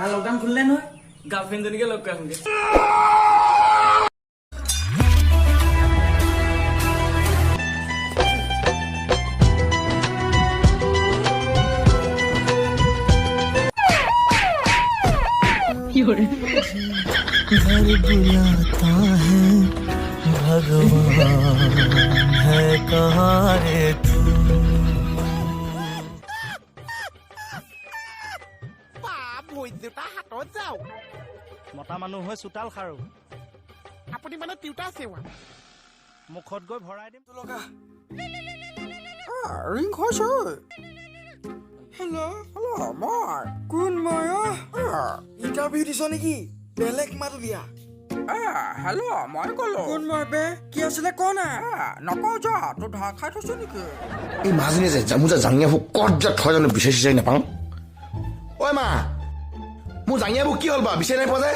lockdown খুলিলে নহয় গাৰ্লফ্ৰেণ্ডজনীকে লগ কৰা আহোঁগে घर बुलाता है भगवान है कहाँ रे तू দেউতা হাতত যাও মতা মানুহ হৈ চোতাল খাৰো আপুনি মানে তিউতা সেৱা মুখত গৈ ভৰাই দিম লগা ৰিং হৈছে হেল্ল' মই কোন মই ইণ্টাৰভিউ দিছ নেকি বেলেগ মাত দিয়া হেল্ল' মই ক'লো কোন মই বে কি আছিলে ক না নকওঁ যা তোৰ ঢাক খাই থৈছো নেকি এই মাজনী যে জামুজা জাঙিয়াবোৰ ক'ত যে থয় জানো বিচাৰি চিচাৰি নাপাওঁ ঐ মা মোৰ জাঙিয়াবোৰ কি হ'ল বা বিচাৰি নাপাওঁ যে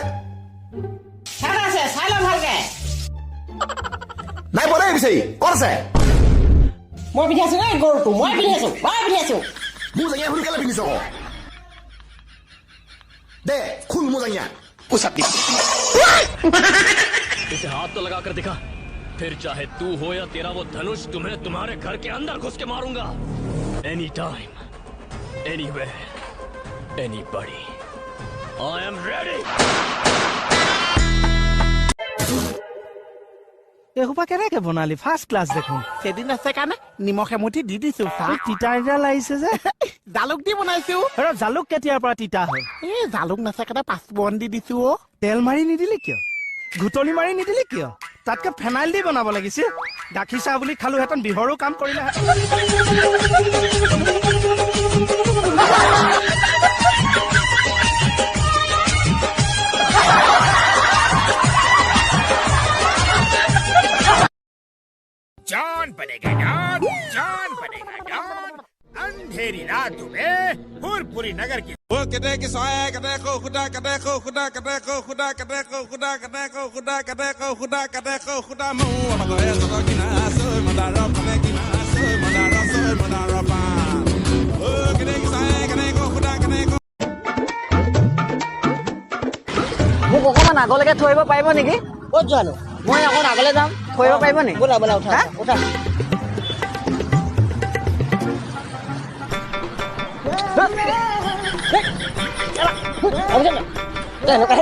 নাই পোৱা দেই বিচাৰি ক'ত আছে মই পিন্ধি আছো নাই গৰুটো মই পিন্ধি আছো মোৰ জাঙিয়া সোনকালে পিন্ধিছ আকৌ দে খুল মোৰ জাঙিয়া इसे हाथ तो लगा कर दिखा फिर चाहे तू हो या तेरा वो धनुष तुम्हें तुम्हारे घर के अंदर घुस के मारूंगा any time anywhere anybody I am ready এসোপা কেনেকে বনালি ফাৰ্ষ্ট ক্লাছ দেখোন সেদিন আছে কাৰণে নিমখ এমুঠি দি দিছো তিতা তিতা লাগিছে যে জালুক দি বনাইছো জালুক কেতিয়াৰ পৰা তিতা হ'ল এই জালুক নাছে কাৰণে পাঁচপন দি দিছো তেল মাৰি নিদিলি কিয় ঘুটলি মাৰি নিদিলি কিয় তাতকে ফেনাইল দি বনাব লাগিছিল গাখীৰ চাহ বুলি খালোহেঁতেন বিহৰো কাম কৰিলে जान बनेगा जान बनेगा जान अंधेरी रातों में फूलपुरी नगर की कदे के सोए कदे को खुदा कदे को खुदा कदे को खुदा कदे को खुदा कदे को खुदा कदे को खुदा कदे को खुदा मु मगले सदा किना सो मदारा पने किना सो मदारा पा ओ कदे के सोए कदे को खुदा कदे को মোক অকমান আগলৈকে থৈ আহিব পাৰিব নেকি ক'ত যোৱানো মই অকণ আগলৈ যাম থৈ আহিব পাৰিব নেকি বোলা বোলা উঠা উঠা Jangan